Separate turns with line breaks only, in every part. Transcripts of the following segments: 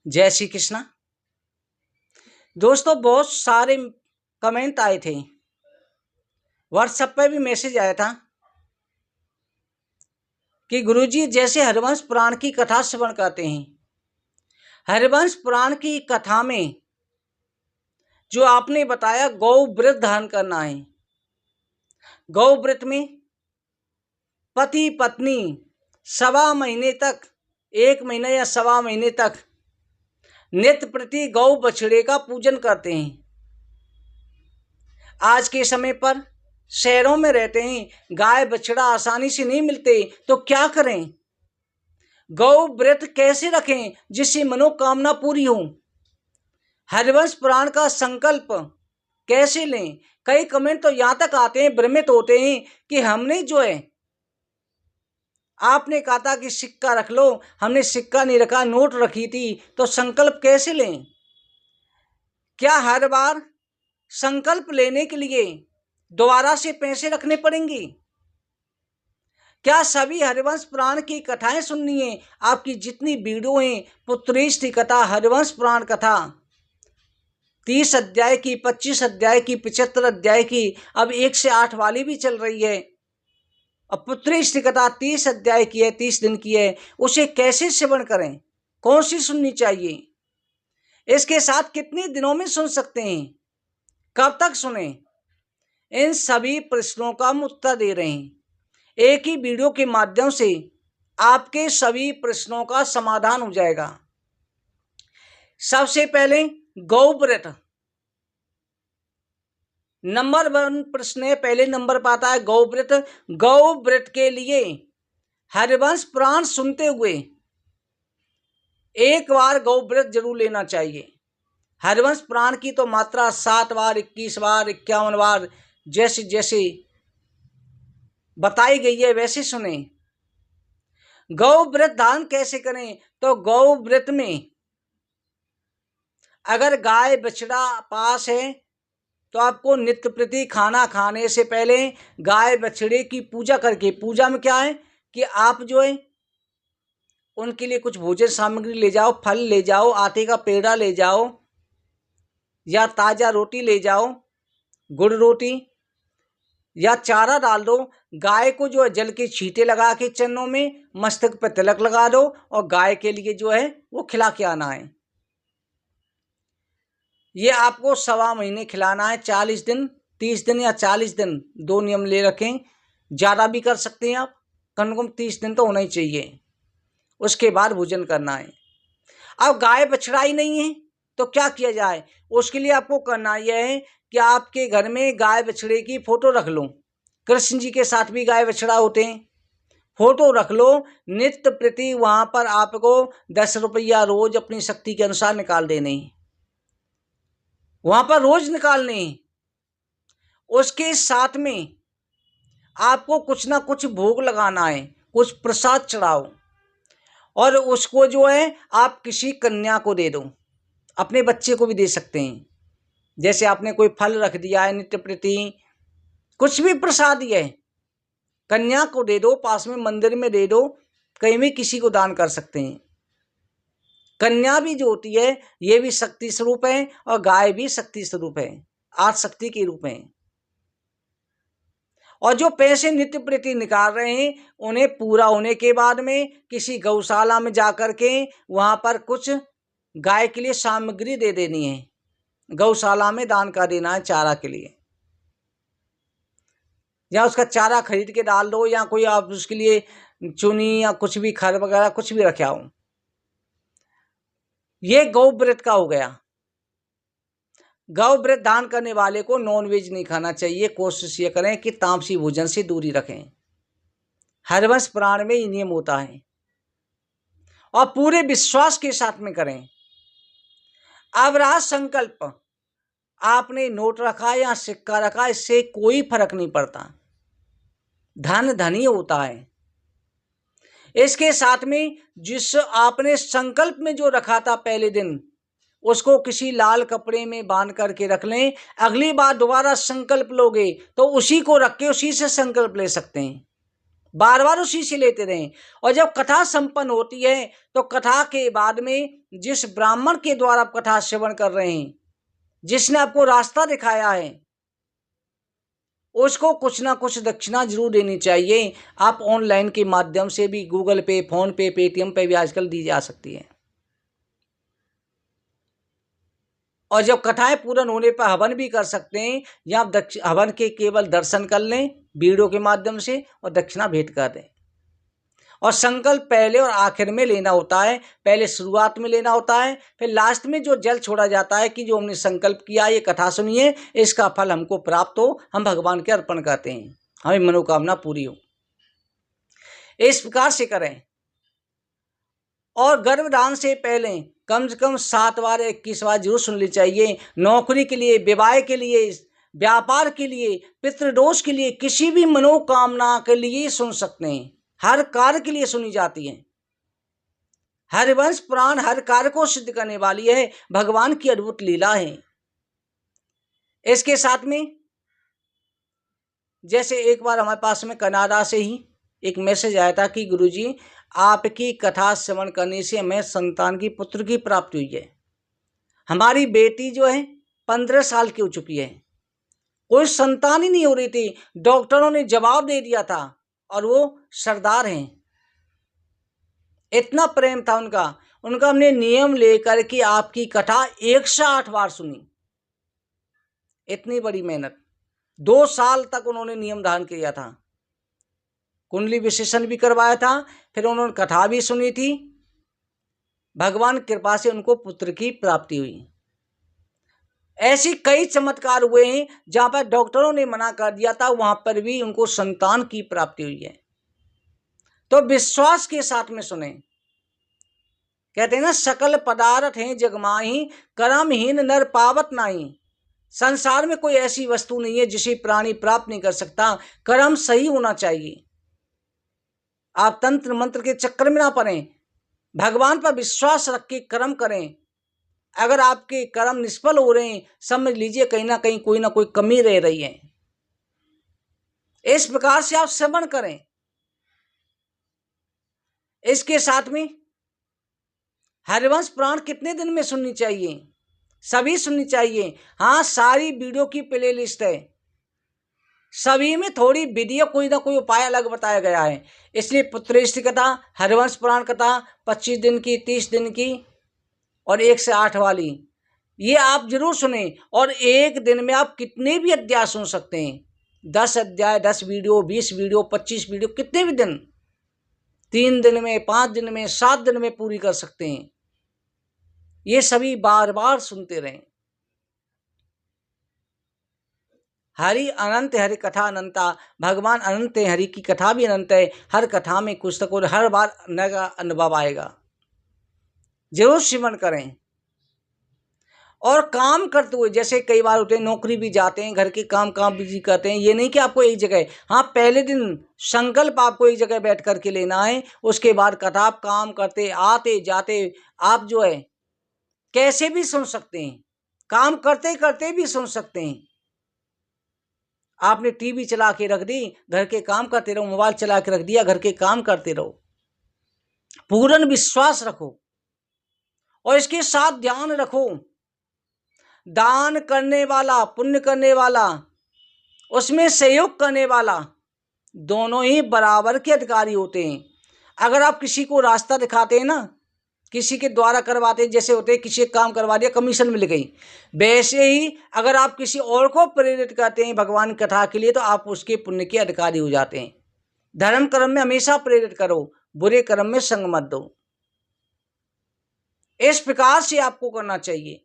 जय श्री कृष्णा। दोस्तों, बहुत सारे कमेंट आए थे, व्हाट्सएप पे भी मैसेज आया था कि गुरुजी जैसे हरिवंश पुराण की कथा श्रवण करते हैं, हरिवंश पुराण की कथा में जो आपने बताया गौ व्रत धारण करना है, गौ व्रत में पति पत्नी सवा महीने तक, 1 महीने या सवा महीने तक नित्य प्रति गौ बछड़े का पूजन करते हैं। आज के समय पर शहरों में रहते हैं, गाय बछड़ा आसानी से नहीं मिलते, तो क्या करें? गौ व्रत कैसे रखें जिससे मनोकामना पूरी हो? हरिवंश पुराण का संकल्प कैसे लें? कई कमेंट तो यहां तक आते हैं, भ्रमित होते हैं कि हमने जो है, आपने कहा था कि सिक्का रख लो, हमने सिक्का नहीं रखा, नोट रखी थी, तो संकल्प कैसे लें? क्या हर बार संकल्प लेने के लिए दोबारा से पैसे रखने पड़ेंगे? क्या सभी हरिवंश पुराण की कथाएं सुननी है? आपकी जितनी वीडियो हैं, पुत्रेष्टि कथा, हरिवंश पुराण कथा 30 अध्याय की, 25 अध्याय की, 75 अध्याय की, अब 1 से 8 वाली भी चल रही है। अब पुत्रेष्टि कथा 30 अध्याय की है, 30 दिन की है, उसे कैसे श्रवण करें? कौन सी सुननी चाहिए? इसके साथ कितने दिनों में सुन सकते हैं? कब तक सुने? इन सभी प्रश्नों का हम उत्तर दे रहे हैं। एक ही वीडियो के माध्यम से आपके सभी प्रश्नों का समाधान हो जाएगा। सबसे पहले गौ व्रत, नंबर 1 प्रश्न है, पहले नंबर पर आता है गौ व्रत। गौ व्रत के लिए हरिवंश पुराण सुनते हुए एक बार गौ व्रत जरूर लेना चाहिए। हरिवंश पुराण की तो मात्रा 7 बार, 21 बार, 51 बार जैसे जैसे बताई गई है वैसे सुने। गौ व्रत धारण कैसे करें? तो गौ व्रत में अगर गाय बछड़ा पास है तो आपको नित्य प्रति खाना खाने से पहले गाय बछड़े की पूजा करके, पूजा में क्या है कि आप जो है उनके लिए कुछ भोजन सामग्री ले जाओ, फल ले जाओ, आटे का पेड़ा ले जाओ या ताजा रोटी ले जाओ, गुड़ रोटी, या चारा डाल दो। गाय को जो है जल के छींटे लगा के चरणों में, मस्तक पर तिलक लगा दो और गाय के लिए जो है वो खिला के आना है। ये आपको सवा महीने खिलाना है, 40 दिन, 30 दिन या 40 दिन, 2 नियम ले रखें। ज़्यादा भी कर सकते हैं आप, कम से कम 30 दिन तो होना ही चाहिए। उसके बाद भोजन करना है। अब गाय बछड़ा ही नहीं है तो क्या किया जाए? उसके लिए आपको करना यह है कि आपके घर में गाय बछड़े की फोटो रख लो। कृष्ण जी के साथ भी गाय बछड़ा होते हैं, फोटो रख लो। नित्य प्रति वहां पर आपको 10 रुपया रोज अपनी शक्ति के अनुसार निकाल देने, वहां पर रोज निकालने। उसके साथ में आपको कुछ ना कुछ भोग लगाना है, कुछ प्रसाद चढ़ाओ और उसको जो है आप किसी कन्या को दे दो, अपने बच्चे को भी दे सकते हैं। जैसे आपने कोई फल रख दिया है नित्य प्रति, कुछ भी प्रसाद है, कन्या को दे दो, पास में मंदिर में दे दो, कहीं भी किसी को दान कर सकते हैं। कन्या भी जो होती है ये भी शक्ति स्वरूप है और गाय भी शक्ति स्वरूप है, 8 शक्ति के रूप हैं। और जो पैसे नित्य प्रति निकाल रहे हैं उन्हें पूरा होने के बाद में किसी गौशाला में जाकर के वहां पर कुछ गाय के लिए सामग्री दे देनी है, गौशाला में दान कर देना है चारा के लिए, या उसका चारा खरीद के डाल दो, या कोई आप उसके लिए चुनी या कुछ भी खर वगैरह कुछ भी रखे हो। ये गौ व्रत का हो गया। गौ व्रत दान करने वाले को नॉनवेज नहीं खाना चाहिए। कोशिश ये करें कि तामसी भोजन से दूरी रखें। हरिवंश पुराण में ये नियम होता है और पूरे विश्वास के साथ में करें। अब रहा संकल्प, आपने नोट रखा या सिक्का रखा, इससे कोई फर्क नहीं पड़ता, धन धन ही होता है। इसके साथ में जिस आपने संकल्प में जो रखा था पहले दिन, उसको किसी लाल कपड़े में बांध करके रख लें। अगली बार दोबारा संकल्प लोगे तो उसी को रख के उसी से संकल्प ले सकते हैं। बार बार उसी से लेते रहें। और जब कथा संपन्न होती है तो कथा के बाद में जिस ब्राह्मण के द्वारा आप कथा श्रवण कर रहे हैं, जिसने आपको रास्ता दिखाया है, उसको कुछ ना कुछ दक्षिणा जरूर देनी चाहिए। आप ऑनलाइन के माध्यम से भी गूगल पे, फोन पे, पेटीएम पे भी आजकल दी जा सकती है। और जब कथाएं पूर्ण होने पर हवन भी कर सकते हैं, या आप हवन के केवल दर्शन कर लें वीडियो के माध्यम से और दक्षिणा भेंट कर दें। और संकल्प पहले और आखिर में लेना होता है, पहले शुरुआत में लेना होता है, फिर लास्ट में जो जल छोड़ा जाता है कि जो हमने संकल्प किया, ये कथा सुनिए, इसका फल हमको प्राप्त हो, हम भगवान के अर्पण करते हैं, हमें मनोकामना पूरी हो। इस प्रकार से करें। और गर्भधान से पहले कम से कम 7 बार 21 बार जरूर सुन ली चाहिए। नौकरी के लिए, विवाह के लिए, व्यापार के लिए, पितृदोष के लिए, किसी भी मनोकामना के लिए सुन सकते हैं। हर कार्य के लिए सुनी जाती है। हरिवंश पुराण हर कार्य को सिद्ध करने वाली है, भगवान की अद्भुत लीला है। इसके साथ में जैसे एक बार हमारे पास में कनाडा से ही एक मैसेज आया था कि गुरुजी, आपकी कथा श्रवण करने से हमें संतान की, पुत्र की प्राप्ति हुई है। हमारी बेटी जो है 15 साल की हो चुकी है, कोई संतान ही नहीं हो रही थी। डॉक्टरों ने जवाब दे दिया था और वो सरदार हैं। इतना प्रेम था उनका हमने नियम लेकर के आपकी कथा 108 बार सुनी। इतनी बड़ी मेहनत, 2 साल तक उन्होंने नियम धारण किया था, कुंडली विश्लेषण भी करवाया था, फिर उन्होंने कथा भी सुनी थी। भगवान कृपा से उनको पुत्र की प्राप्ति हुई। ऐसी कई चमत्कार हुए हैं जहां पर डॉक्टरों ने मना कर दिया था, वहां पर भी उनको संतान की प्राप्ति हुई है। तो विश्वास के साथ में सुने। कहते हैं ना, सकल पदार्थ हैं जग माही, कर्महीन नर पावत नाही। संसार में कोई ऐसी वस्तु नहीं है जिसे प्राणी प्राप्त नहीं कर सकता। कर्म सही होना चाहिए। आप तंत्र मंत्र के चक्कर में ना पड़े, भगवान पर विश्वास रख के कर्म करें। अगर आपके कर्म निष्फल हो रहे हैं, समझ लीजिए कहीं ना कहीं कोई ना कोई कमी रह रही है। इस प्रकार से आप श्रवण करें। इसके साथ में हरिवंश पुराण कितने दिन में सुननी चाहिए? सभी सुननी चाहिए। हाँ, सारी वीडियो की प्ले लिस्ट है, सभी में थोड़ी विधि, कोई ना कोई उपाय अलग बताया गया है। इसलिए पुत्रेष्टि कथा, हरिवंश पुराण कथा 25 दिन की, 30 दिन की और 1 से 8 वाली, ये आप जरूर सुने। और एक दिन में आप कितने भी अध्याय सुन सकते हैं। 10 अध्याय, 10 वीडियो, 20 वीडियो, 25 वीडियो, कितने भी दिन, 3 दिन में, 5 दिन में, 7 दिन में पूरी कर सकते हैं। ये सभी बार बार सुनते रहें। हरि अनंत, हरि कथा अनंता। भगवान अनंत है, हरि की कथा भी अनंत है। हर कथा में कुछ तक और हर बार नया अनुभव आएगा। जरूर श्रवण करें। और काम करते हुए, जैसे कई बार होते हैं नौकरी भी जाते हैं, घर के काम भी करते हैं, ये नहीं कि आपको एक जगह, हाँ पहले दिन संकल्प आपको एक जगह बैठ करके लेना है। उसके बाद कथा आप काम करते आते जाते आप जो है कैसे भी सुन सकते हैं, काम करते करते भी सुन सकते हैं। आपने टीवी चला के रख दी, घर के काम करते रहो, मोबाइल चला के रख दिया, घर के काम करते रहो। पूर्ण विश्वास रखो और इसके साथ ध्यान रखो, दान करने वाला, पुण्य करने वाला, उसमें सहयोग करने वाला, दोनों ही बराबर के अधिकारी होते हैं। अगर आप किसी को रास्ता दिखाते हैं ना, किसी के द्वारा करवाते हैं, जैसे होते हैं किसी काम करवा दिया, कमीशन मिल गई, वैसे ही अगर आप किसी और को प्रेरित करते हैं भगवान कथा के लिए, तो आप उसके पुण्य के अधिकारी हो जाते हैं। धर्म कर्म में हमेशा प्रेरित करो, बुरे कर्म में संग मत दो। इस प्रकार से आपको करना चाहिए।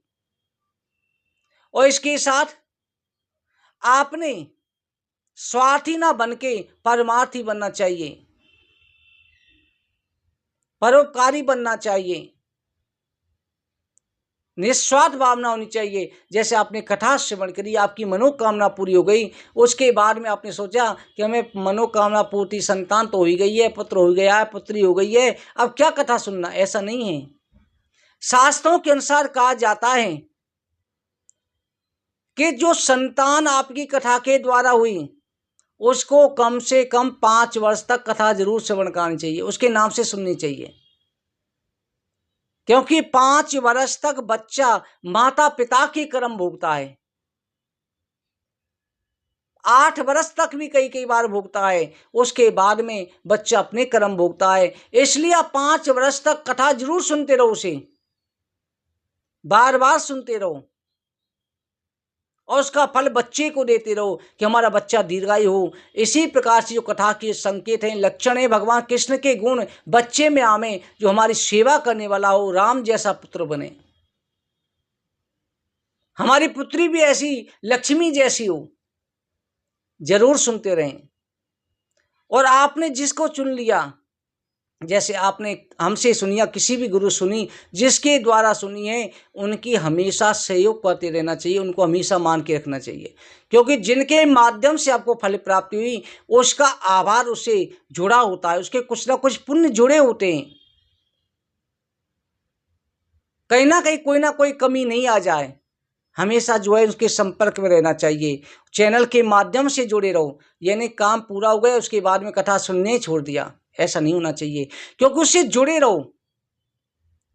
और इसके साथ आपने स्वार्थी ना बनके परमार्थी बनना चाहिए, परोपकारी बनना चाहिए, निस्वार्थ भावना होनी चाहिए। जैसे आपने कथा श्रवण करी, आपकी मनोकामना पूरी हो गई, उसके बाद में आपने सोचा कि हमें मनोकामना पूर्ति, संतान तो हो ही गई है, पुत्र हो गया है, पुत्री हो गई है, अब क्या कथा सुनना, ऐसा नहीं है। शास्त्रों के अनुसार कहा जाता है कि जो संतान आपकी कथा के द्वारा हुई, उसको कम से कम 5 वर्ष तक कथा जरूर श्रवण करनी चाहिए, उसके नाम से सुननी चाहिए। क्योंकि 5 वर्ष तक बच्चा माता पिता की कर्म भोगता है, 8 वर्ष तक भी कई कई बार भोगता है, उसके बाद में बच्चा अपने कर्म भोगता है। इसलिए आप 5 वर्ष तक कथा जरूर सुनते रहो, उसे बार बार सुनते रहो और उसका फल बच्चे को देते रहो कि हमारा बच्चा दीर्घायु हो। इसी प्रकार से जो कथा के संकेत हैं, लक्षण है, भगवान कृष्ण के गुण बच्चे में आवे, जो हमारी सेवा करने वाला हो, राम जैसा पुत्र बने, हमारी पुत्री भी ऐसी लक्ष्मी जैसी हो, जरूर सुनते रहें। और आपने जिसको चुन लिया, जैसे आपने हमसे सुनी या किसी भी गुरु सुनी, जिसके द्वारा सुनी है, उनकी हमेशा सहयोग करते रहना चाहिए, उनको हमेशा मान के रखना चाहिए। क्योंकि जिनके माध्यम से आपको फल प्राप्ति हुई, उसका आभार उससे जुड़ा होता है, उसके कुछ ना कुछ पुण्य जुड़े होते हैं। कहीं ना कहीं कोई ना कोई कमी नहीं आ जाए, हमेशा जो है उसके संपर्क में रहना चाहिए। चैनल के माध्यम से जुड़े रहो, यानी काम पूरा हो गया उसके बाद में कथा सुनने छोड़ दिया, ऐसा नहीं होना चाहिए। क्योंकि उससे जुड़े रहो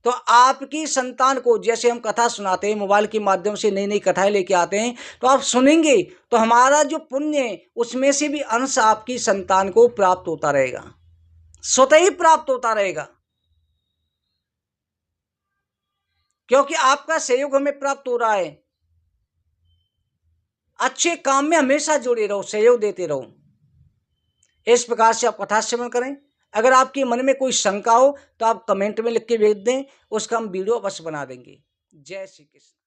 तो आपकी संतान को, जैसे हम कथा सुनाते हैं मोबाइल के माध्यम से, नई नई कथाएं लेके आते हैं, तो आप सुनेंगे तो हमारा जो पुण्य है उसमें से भी अंश आपकी संतान को प्राप्त होता रहेगा, स्वतः ही प्राप्त होता रहेगा। क्योंकि आपका सहयोग हमें प्राप्त हो रहा है। अच्छे काम में हमेशा जुड़े रहो, सहयोग देते रहो। इस प्रकार से आप कथा श्रवण करें। अगर आपके मन में कोई शंका हो तो आप कमेंट में लिख के भेज दें, उसका हम वीडियो अवश्य बना देंगे। जय श्री कृष्ण।